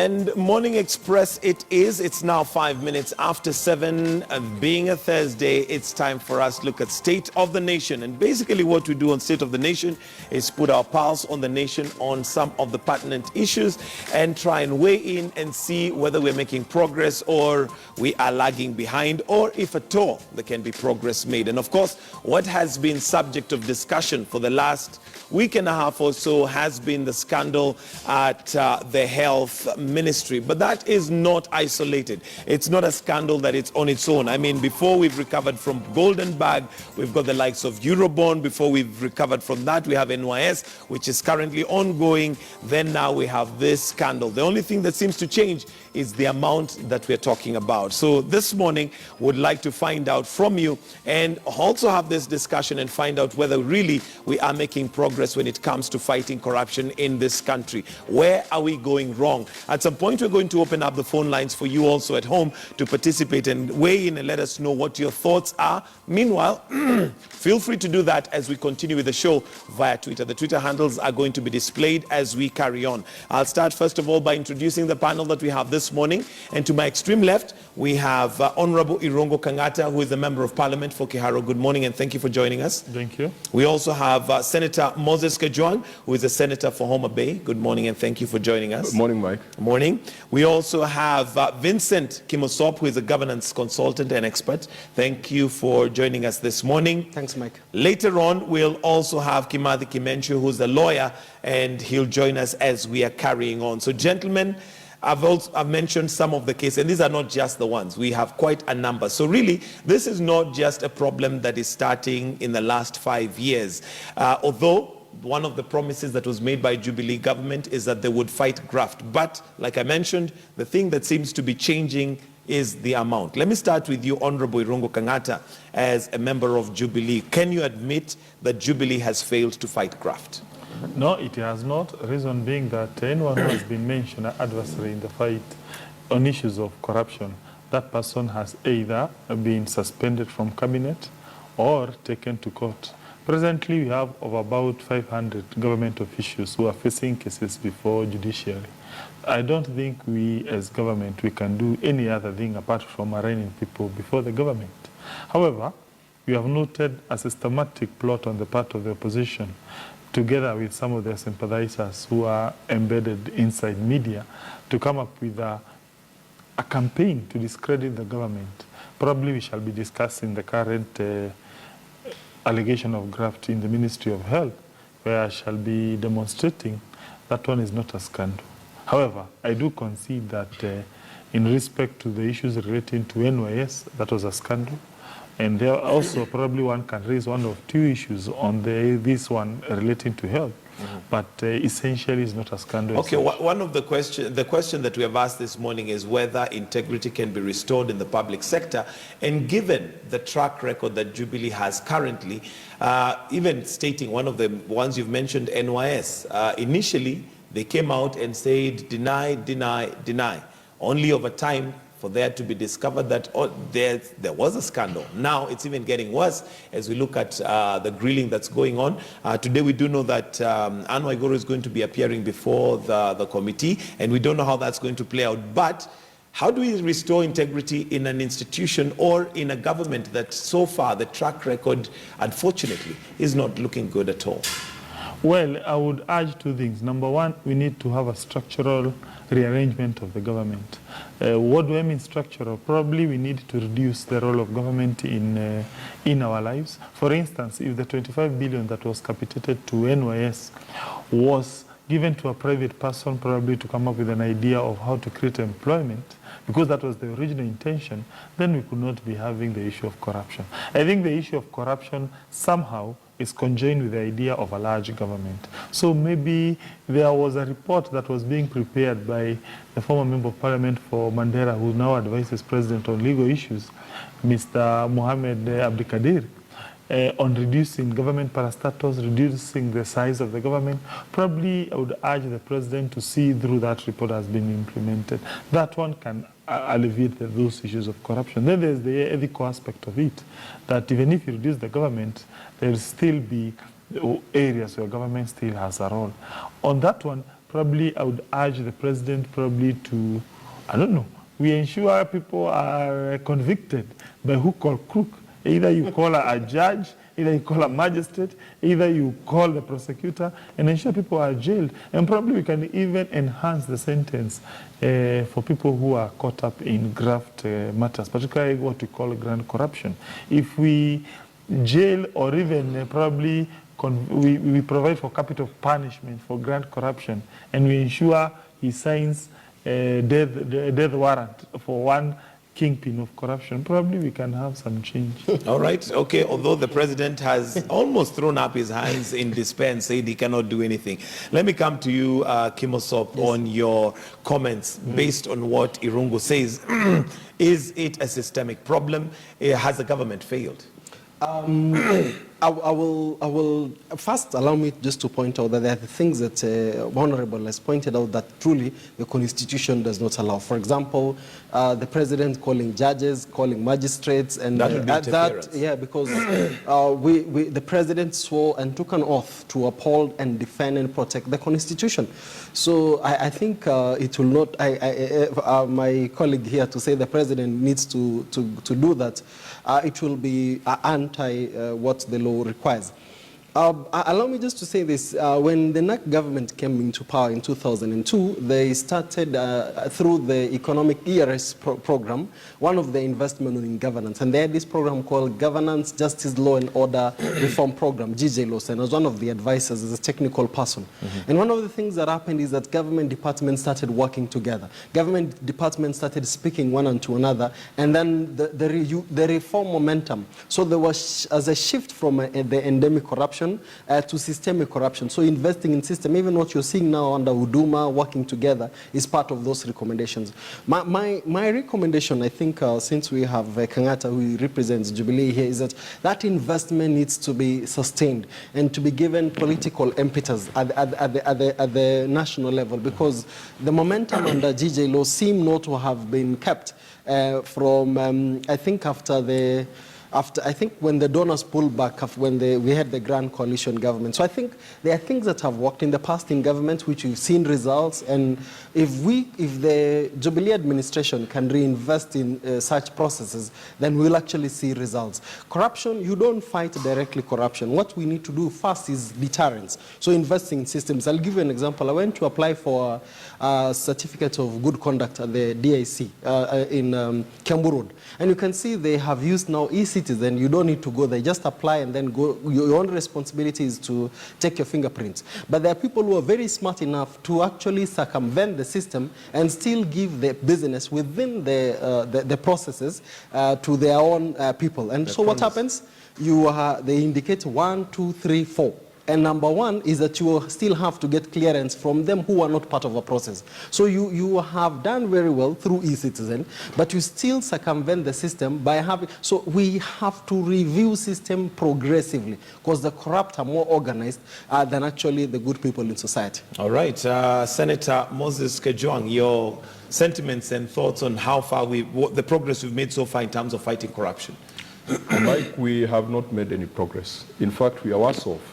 And Morning Express it is. It's now 5 minutes after 7. Being a Thursday, it's time for us to look at State of the Nation. And basically what we do on State of the Nation is put our pulse on the nation on some of the pertinent issues and try and weigh in and see whether we're making progress or we are lagging behind, or if at all there can be progress made. And of course, what has been subject of discussion for the last week and a half or so has been the scandal at the health ministry. But that is not isolated. It's not a scandal that it's on its own. I mean, before we've recovered from Golden Bag, we've got the likes of Eurobond. Before we've recovered from that, we have NYS, which is currently ongoing. Then now we have this scandal. The only thing that seems to change is the amount that we're talking about. So this morning, would like to find out from you and also have this discussion and find out whether really we are making progress when it comes to fighting corruption in this country. Where are we going wrong? At some point, we're going to open up the phone lines for you also at home to participate and weigh in and let us know what your thoughts are. Meanwhile, feel free to do that as we continue with the show via Twitter. The Twitter handles are going to be displayed as we carry on. I'll start first of all by introducing the panel that we have this morning. And to my extreme left, we have Honorable Irungu Kangata, who is a Member of Parliament for Kiharo. Good morning and thank you for joining us. Thank you. We also have Senator Moses Kajwang, who is a Senator for Homa Bay. Good morning and thank you for joining us. Good morning, Mike. Good morning. We also have Vincent Kimosop, who is a governance consultant and expert. Thank you for joining us this morning. Thanks, Mike. Later on, we'll also have Kimathi Kimenshu, who's a lawyer, and he'll join us as we are carrying on. So, gentlemen, I've mentioned some of the cases, and these are not just the ones. We have quite a number. So really, this is not just a problem that is starting in the last 5 years. Although one of the promises that was made by Jubilee government is that they would fight graft. But like I mentioned, the thing that seems to be changing is the amount. Let me start with you, Honorable Irungu Kangata, as a member of Jubilee. Can you admit that Jubilee has failed to fight graft? No, it has not. Reason being that anyone who has been mentioned as adversary in the fight on issues of corruption, that person has either been suspended from cabinet or taken to court. Presently, we have of about 500 government officials who are facing cases before judiciary. I don't think we as government, we can do any other thing apart from arraigning people before the government. However, we have noted a systematic plot on the part of the opposition together with some of their sympathizers who are embedded inside media, to come up with a campaign to discredit the government. Probably we shall be discussing the current allegation of graft in the Ministry of Health, where I shall be demonstrating that one is not a scandal. However, I do concede that in respect to the issues relating to NYS, that was a scandal. And there also probably one can raise one of two issues on this one relating to health, but essentially it's not a scandal. Okay, one of the question that we have asked this morning is whether integrity can be restored in the public sector, and given the track record that Jubilee has currently, even stating one of the ones you've mentioned, NYS, initially they came out and said deny, deny, deny. Only over time for there to be discovered that there was a scandal. Now it's even getting worse as we look at the grilling that's going on. Today we do know that Anne Waiguru is going to be appearing before the committee, and we don't know how that's going to play out. But how do we restore integrity in an institution or in a government that so far the track record, unfortunately, is not looking good at all? Well, I would urge two things. Number one, we need to have a structural rearrangement of the government. What do I mean structural? Probably we need to reduce the role of government in our lives. For instance, if the 25 billion that was capitated to NYS was given to a private person, probably to come up with an idea of how to create employment, because that was the original intention, then we could not be having the issue of corruption. I think the issue of corruption somehow is conjoined with the idea of a large government. So maybe there was a report that was being prepared by the former Member of Parliament for Mandera, who now advises President on legal issues, Mr. Mohamed Abdikadir, on reducing government parastatals, reducing the size of the government. Probably I would urge the President to see through that report has been implemented. That one can alleviate those issues of corruption. Then there's the ethical aspect of it, that even if you reduce the government, there will still be areas where government still has a role. On that one, probably I would urge the president probably to, I don't know, we ensure people are convicted by hook or crook. Either you call a judge, either you call a magistrate, either you call the prosecutor, and ensure people are jailed. And probably we can even enhance the sentence for people who are caught up in graft matters, particularly what we call grand corruption. If we jail or even probably we provide for capital punishment for grand corruption, and we ensure he signs death warrant for one kingpin of corruption, probably we can have some change. All right, okay, although the president has almost thrown up his hands in despair and said he cannot do anything. Let me come to you, Kimosop, yes, on your comments based on what Irungu says. Is it a systemic problem? Has the government failed? I will first allow me just to point out that there are the things that Honorable has pointed out that truly the Constitution does not allow. For example, the president calling judges, calling magistrates, and that would be interference. Yeah, because the president swore and took an oath to uphold and defend and protect the Constitution. So I think it will not. My colleague here to say the president needs to do that. It will be anti what the law requires. Allow me just to say this. When the NAC government came into power in 2002, they started through the economic ERS program, one of the investment in governance. And they had this program called Governance, Justice, Law and Order Reform Program, GJLOS, and I was one of the advisors as a technical person. And one of the things that happened is that government departments started working together. Government departments started speaking one to another, and then the reform momentum. So there was as a shift from the endemic corruption to systemic corruption. So investing in system, even what you're seeing now under Huduma, working together, is part of those recommendations. My recommendation, I think, since we have Kangata, who represents Jubilee here, is that investment needs to be sustained and to be given political impetus at the national level, because the momentum under GJ law seem not to have been kept from, I think, I think when the donors pulled back, when we had the Grand Coalition government. So I think there are things that have worked in the past in government which we've seen results, and if the Jubilee administration can reinvest in such processes, then we'll actually see results. Corruption, you don't fight directly corruption. What we need to do first is deterrence. So investing in systems. I'll give you an example. I went to apply for a certificate of good conduct at the DIC in Mombasa Road, and you can see they have used now e-citizen. You don't need to go there, just apply and then go. Your own responsibility is to take your fingerprints. But there are people who are very smart enough to actually circumvent the system and still give the business within the processes to their own people. And so what happens? They indicate 1, 2, 3, 4. And number one is that you still have to get clearance from them who are not part of a process. So you have done very well through e-citizen, but you still circumvent the system by having, so we have to review system progressively, because the corrupt are more organized than actually the good people in society. All right, Senator Moses Kejwang, your sentiments and thoughts on how far the progress we've made so far in terms of fighting corruption. Mike, we have not made any progress. In fact, we are worse off.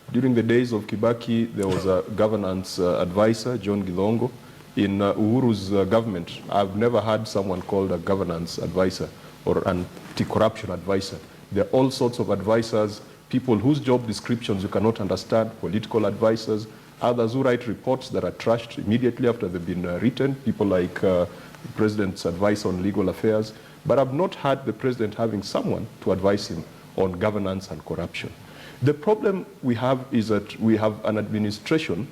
During the days of Kibaki, there was a governance advisor, John Gilongo. In Uhuru's government, I've never had someone called a governance advisor or anti-corruption advisor. There are all sorts of advisors, people whose job descriptions you cannot understand, political advisors, others who write reports that are trashed immediately after they've been written, people like the President's advice on legal affairs. But I've not had the President having someone to advise him on governance and corruption. The problem we have is that we have an administration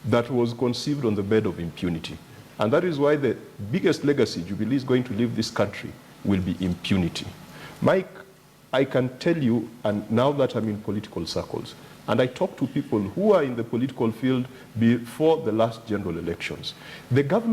that was conceived on the bed of impunity. And that is why the biggest legacy Jubilee is going to leave this country will be impunity. Mike, I can tell you, and now that I'm in political circles, and I talk to people who are in the political field before the last general elections, the government